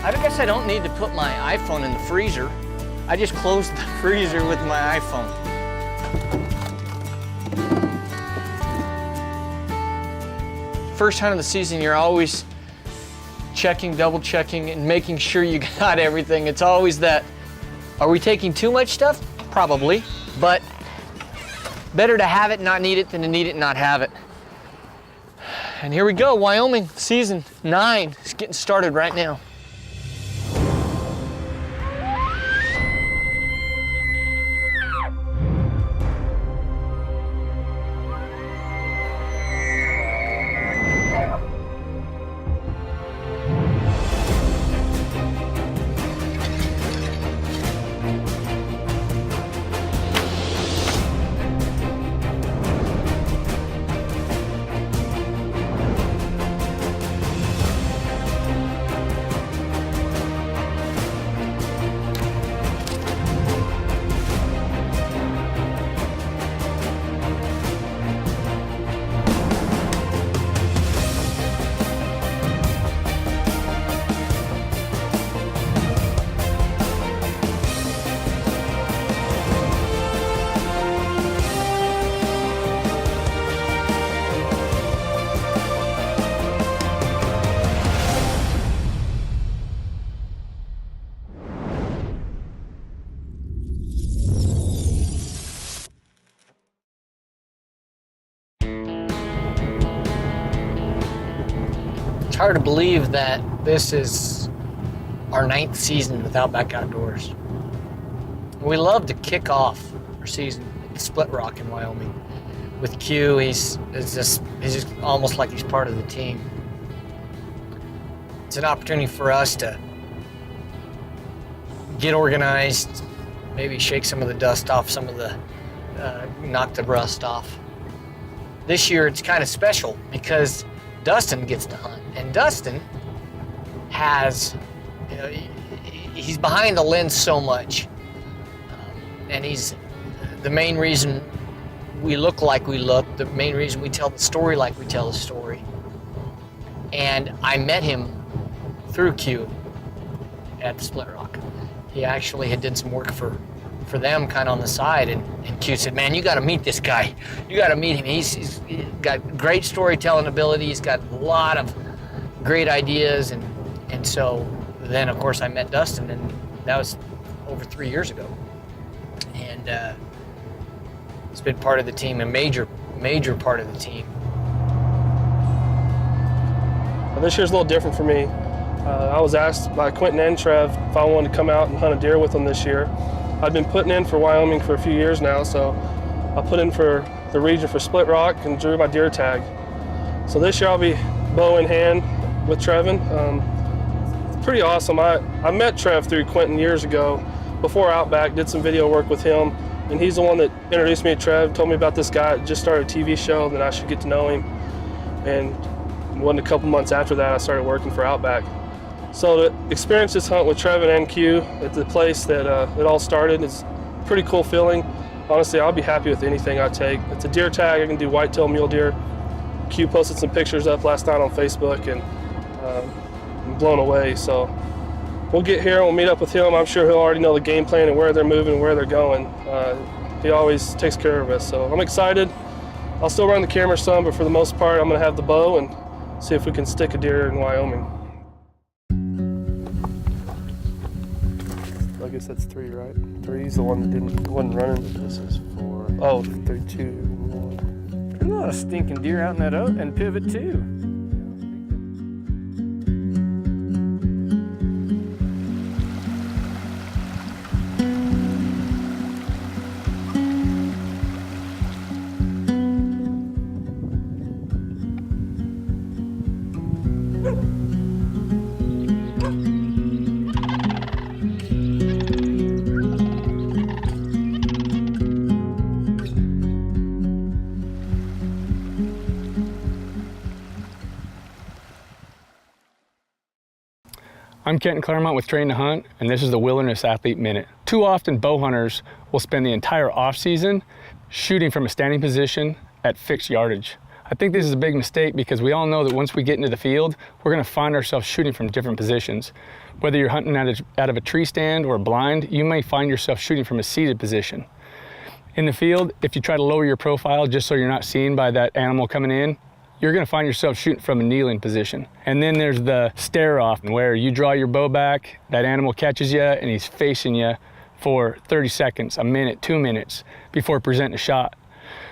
I guess I don't need to put my iPhone in the freezer. I just close the freezer with my iPhone. First hunt of the season, you're always checking, double checking, and making sure you got everything. It's always that, are we taking too much stuff? Probably, but better to have it and not need it than to need it and not have it. And here we go, Wyoming season 9 is getting started right now. It's hard to believe that this is our 9th season with Outback Outdoors. We love to kick off our season at Split Rock in Wyoming. With Q, he's just almost like he's part of the team. It's an opportunity for us to get organized, maybe shake some of the dust off, some of the, knock the rust off. This year it's kind of special because Dustin gets to hunt, and Dustin has, you know, he's behind the lens so much, and he's the main reason we look like we look, the main reason we tell the story like we tell the story. And I met him through Q at Split Rock. He actually had did some work for them kind of on the side, and Q said, man, you got to meet this guy. You got to meet him. He's got great storytelling ability. He's got a lot of great ideas, and so then of course I met Dustin, and that was over 3 years ago. And he's been part of the team, a major part of the team. This year's a little different for me. I was asked by Quentin and Trev if I wanted to come out and hunt a deer with them this year. I've been putting in for Wyoming for a few years now, so I put in for the region for Split Rock and drew my deer tag. So this year I'll be bow in hand with Trevon. It's pretty awesome. I met Trev through Quentin years ago before Outback, did some video work with him, and he's the one that introduced me to Trev, told me about this guy that just started a TV show, that I should get to know him. And it wasn't a couple months after that I started working for Outback. So to experience this hunt with Trevon and Q at the place that it all started is a pretty cool feeling. Honestly, I'll be happy with anything I take. It's a deer tag. I can do whitetail, mule deer. Q posted some pictures up last night on Facebook, and I'm blown away. So we'll get here and we'll meet up with him. I'm sure he'll already know the game plan and where they're moving and where they're going. He always takes care of us. So I'm excited. I'll still run the camera some, but for the most part, I'm going to have the bow and see if we can stick a deer in Wyoming. I guess that's 3, right? 3's the one that wasn't running. This is 4. Oh, 3, 2, 1. There's a lot of stinking deer out in that oak and pivot too. I'm Kenton Claremont with Train to Hunt, and this is the Wilderness Athlete Minute. Too often, bow hunters will spend the entire off-season shooting from a standing position at fixed yardage. I think this is a big mistake because we all know that once we get into the field, we're gonna find ourselves shooting from different positions. Whether you're hunting out of a tree stand or a blind, you may find yourself shooting from a seated position. In the field, if you try to lower your profile just so you're not seen by that animal coming in, you're gonna find yourself shooting from a kneeling position. And then there's the stare off where you draw your bow back, that animal catches you and he's facing you for 30 seconds, a minute, 2 minutes before presenting a shot.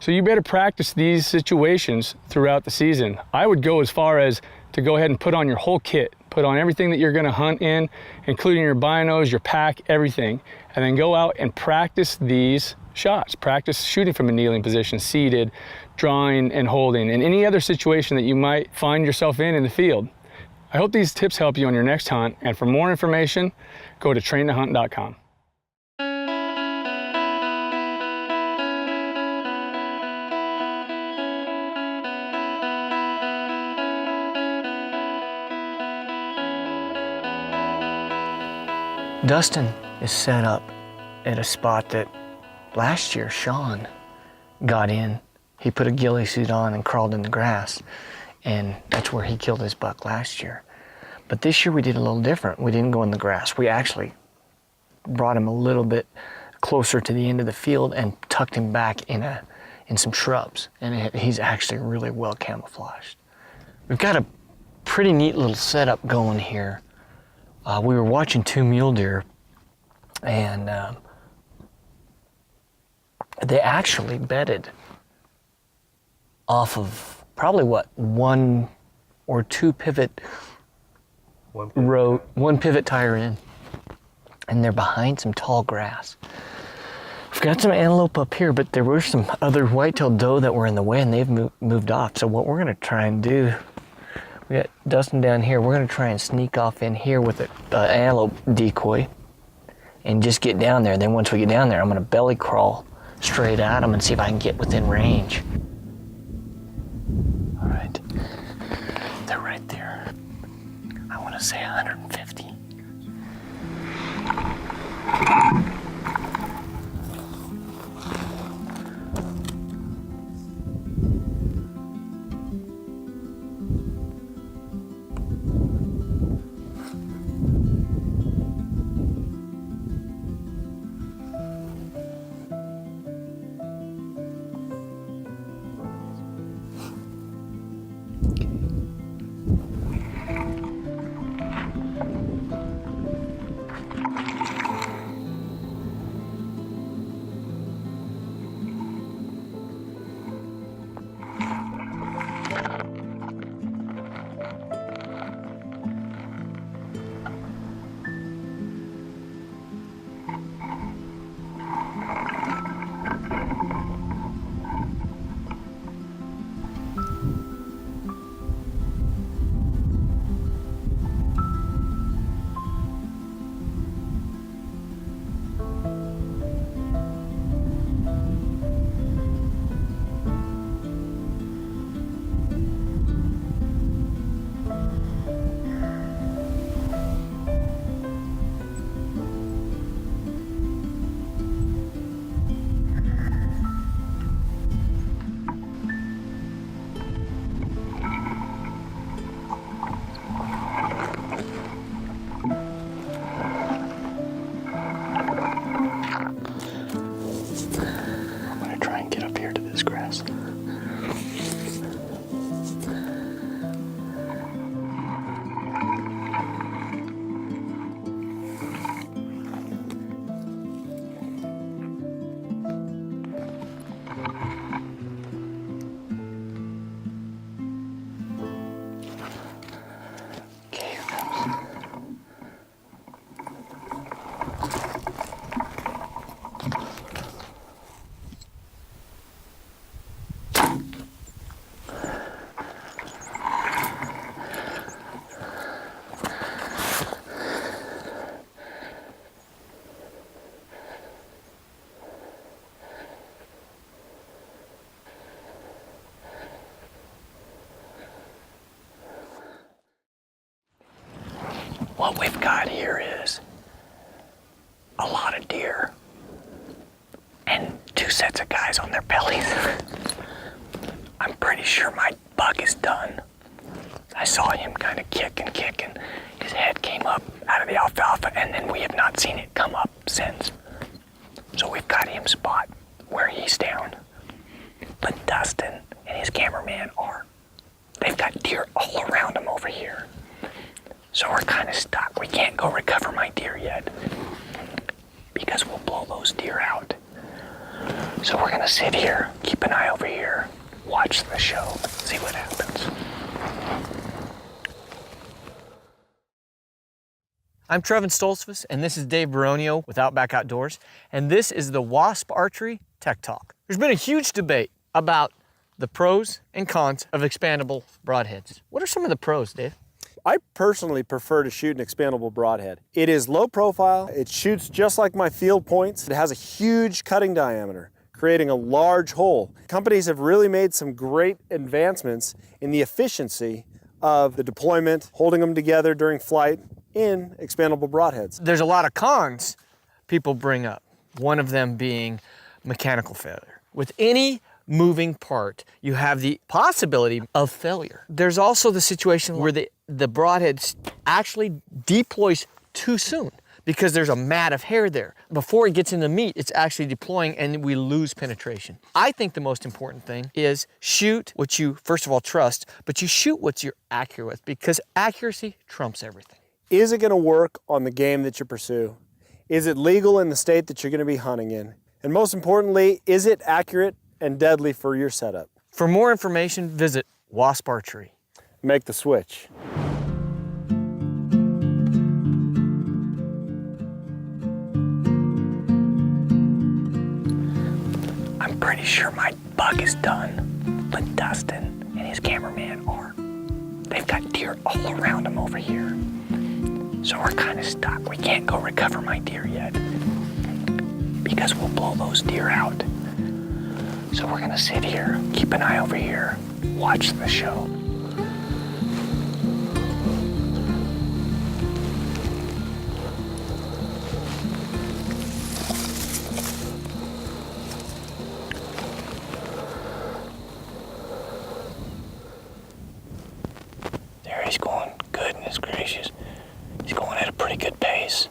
So you better practice these situations throughout the season. I would go as far as to go ahead and put on your whole kit, put on everything that you're gonna hunt in, including your binos, your pack, everything, and then go out and practice these shots. Practice shooting from a kneeling position, seated, drawing and holding, and any other situation that you might find yourself in the field. I hope these tips help you on your next hunt, and for more information, go to traintohunt.com. Dustin is set up at a spot that last year Sean got in. He put a ghillie suit on and crawled in the grass, and that's where he killed his buck last year. But this year we did a little different. We didn't go in the grass. We actually brought him a little bit closer to the end of the field and tucked him back in some shrubs, and he's actually really well camouflaged. We've got a pretty neat little setup going here. We were watching 2 mule deer, and they actually bedded off of probably what, 1 or 2 pivot row, 1 pivot tire in, and they're behind some tall grass. We've got some antelope up here, but there were some other whitetail doe that were in the way, and they've moved off. So what we're gonna try and do, we got Dustin down here, we're gonna try and sneak off in here with an antelope decoy and just get down there. Then once we get down there, I'm gonna belly crawl straight at them and see if I can get within range. All right, they're right there. I wanna say 150. What we've got here is a lot of deer and 2 sets of guys on their bellies. I'm pretty sure my buck is done. I saw him kind of kick and his head came up out of the alfalfa, and then we have not seen it come up since. So we've got him spot where he's down. But Dustin and his cameraman they've got deer all around him over here. So we're kind of stuck. We can't go recover my deer yet because we'll blow those deer out. So we're gonna sit here, keep an eye over here, watch the show, see what happens. I'm Trevon Stolzfus, and this is Dave Baronio with Outback Outdoors, and this is the Wasp Archery Tech Talk. There's been a huge debate about the pros and cons of expandable broadheads. What are some of the pros, Dave? I personally prefer to shoot an expandable broadhead. It is low profile, it shoots just like my field points, it has a huge cutting diameter, creating a large hole. Companies have really made some great advancements in the efficiency of the deployment, holding them together during flight in expandable broadheads. There's a lot of cons people bring up, one of them being mechanical failure. With any moving part, you have the possibility of failure. There's also the situation where the broadhead actually deploys too soon because there's a mat of hair there. Before it gets in the meat, it's actually deploying and we lose penetration. I think the most important thing is shoot what you, first of all, trust, but you shoot what you're accurate with, because accuracy trumps everything. Is it gonna work on the game that you pursue? Is it legal in the state that you're gonna be hunting in? And most importantly, is it accurate and deadly for your setup? For more information, visit Wasp Archery. Make the switch. I'm pretty sure my buck is done, but Dustin and his cameraman they've got deer all around him over here. So we're kind of stuck. We can't go recover my deer yet because we'll blow those deer out. So we're gonna sit here, keep an eye over here, watch the show. There he's going, goodness gracious. He's going at a pretty good pace.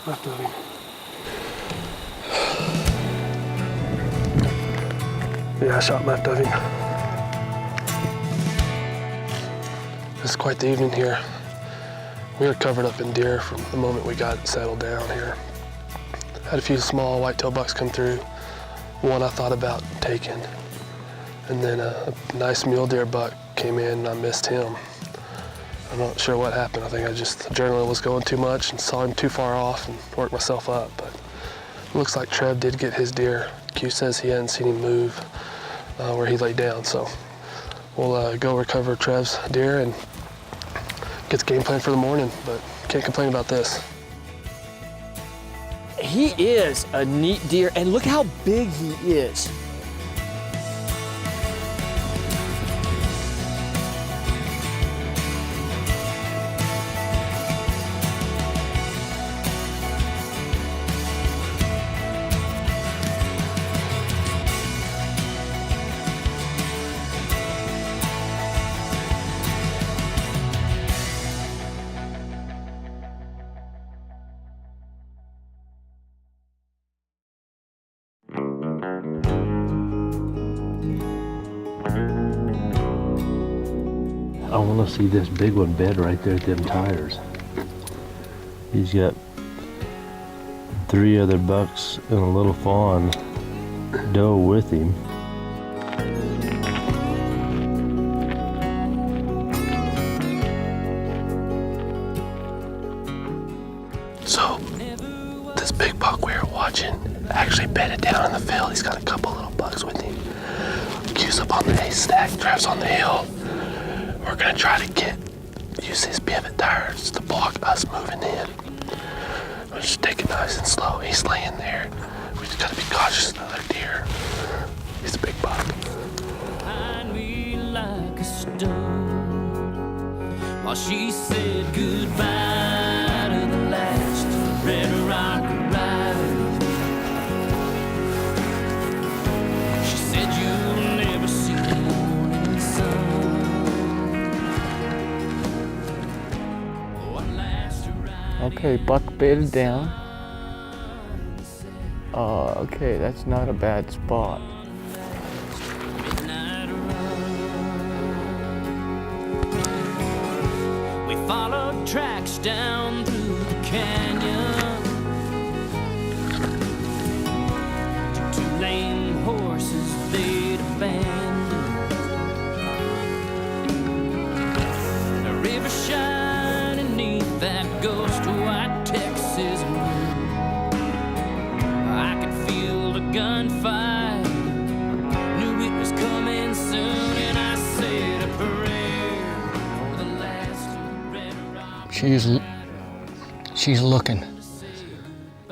Left of him. Yeah, I shot left of him. It's quite the evening here. We were covered up in deer from the moment we got settled down here. Had a few small whitetail bucks come through. One I thought about taking. And then a nice mule deer buck came in and I missed him. I'm not sure what happened. I think the adrenaline was going too much and saw him too far off and worked myself up. But it looks like Trev did get his deer. Q says he hadn't seen him move where he laid down. So we'll go recover Trev's deer and get the game plan for the morning, but can't complain about this. He is a neat deer, and look how big he is. I want to see this big one bed right there at them tires. He's got 3 other bucks and a little fawn doe with him. So, this big buck we were watching actually bedded down in the field. He's got a couple little bucks with him. Q's up on the haystack, Trev's on the hill. We're gonna try to use these pivot tires to block us moving in. We'll just take it nice and slow. He's laying there. We just gotta be cautious of another deer. He's a big buck. Behind me like a stone, while she said goodbye to the last Red Rock rider. She said you'll never see the morning sun. One last ride. Okay, buck bedded down. Okay, that's not a bad spot. Midnight run. We followed tracks down through the canyon to two lame horses they'd abandoned. A river shining beneath that ghost white Texas moon. I could feel the gunfire, knew it was coming soon, and I said a prayer for the last Red Rock. She's looking.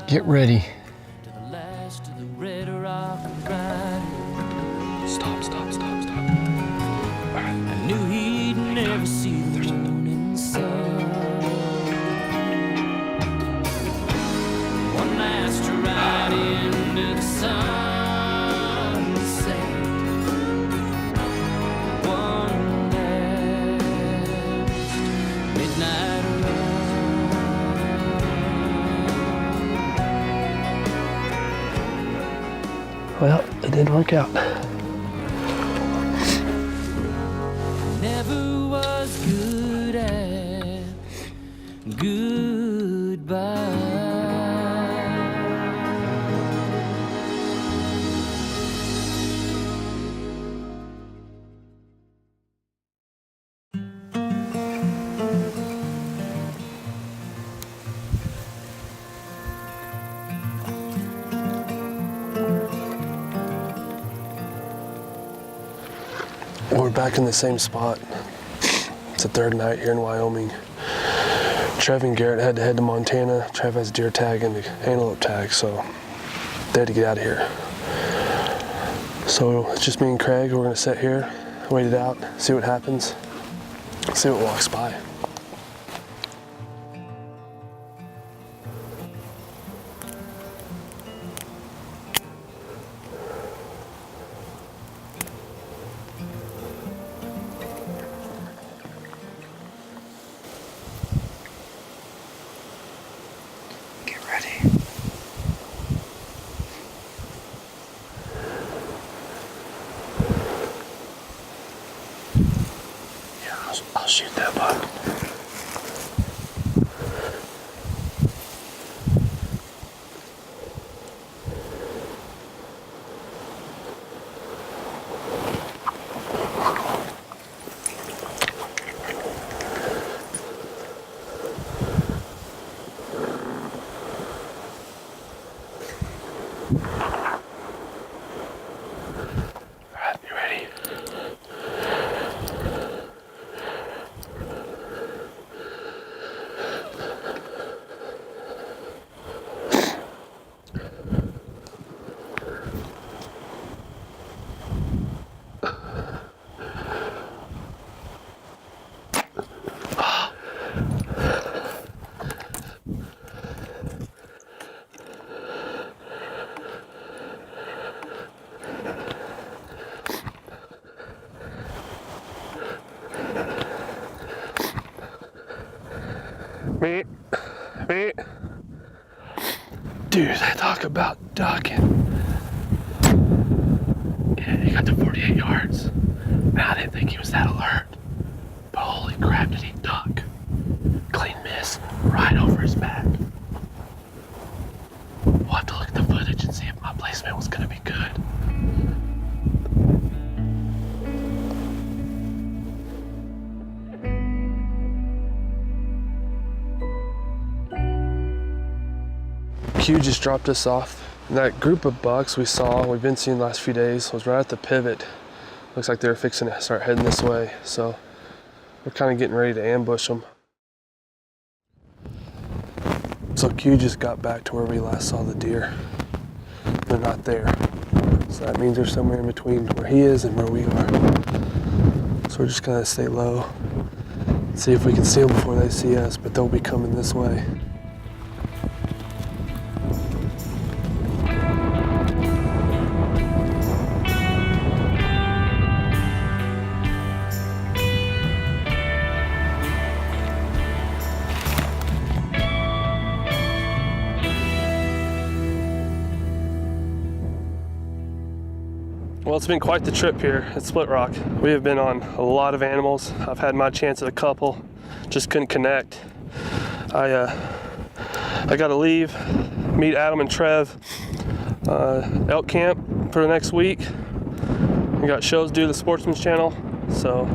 Get ready. To the last of the Red Rock riders. Stop. I knew he'd never see the morning sun. One last ride into the sunset. One last midnight run. Well, it didn't work out. Never was good at goodbye. We're back in the same spot. It's the third night here in Wyoming. Trev and Garrett had to head to Montana. Trev has deer tag and the antelope tag, so they had to get out of here. So it's just me and Craig. We're gonna sit here, wait it out, see what happens, see what walks by. I'll shoot that buck. All right, you ready? Me. Dude, I talk about ducking. Yeah, he got to 48 yards. Man, I didn't think he was that alert. But holy crap, did he duck. Clean miss, right over his back. We'll have to look at the footage and see if my placement was gonna be good. Q just dropped us off. That group of bucks we've been seeing the last few days, was right at the pivot. Looks like they were fixing to start heading this way. So we're kind of getting ready to ambush them. So Q just got back to where we last saw the deer. They're not there. So that means they're somewhere in between where he is and where we are. So we're just gonna stay low, see if we can see them before they see us, but they'll be coming this way. Well, it's been quite the trip here at Split Rock. We have been on a lot of animals. I've had my chance at a couple, just couldn't connect. I got to leave, meet Adam and Trev, elk camp for the next week. We got shows to do the Sportsman's Channel, so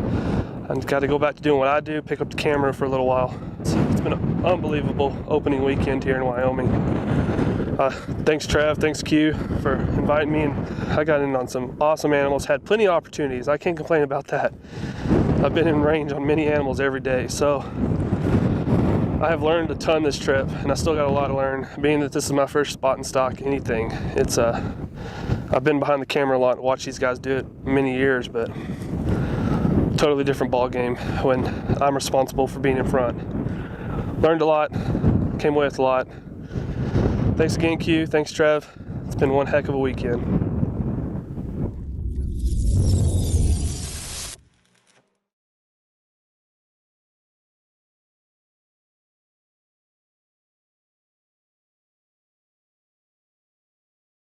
I've got to go back to doing what I do, pick up the camera for a little while. It's been an unbelievable opening weekend here in Wyoming. Thanks Trev, thanks Q for inviting me, and I got in on some awesome animals, had plenty of opportunities. I can't complain about that. I've been in range on many animals every day, so I have learned a ton this trip, and I still got a lot to learn, being that this is my first spot and stock anything. It's I've been behind the camera a lot and watched these guys do it many years, but totally different ball game when I'm responsible for being in front. Learned a lot, came away with a lot. Thanks again, Q. Thanks, Trev. It's been one heck of a weekend.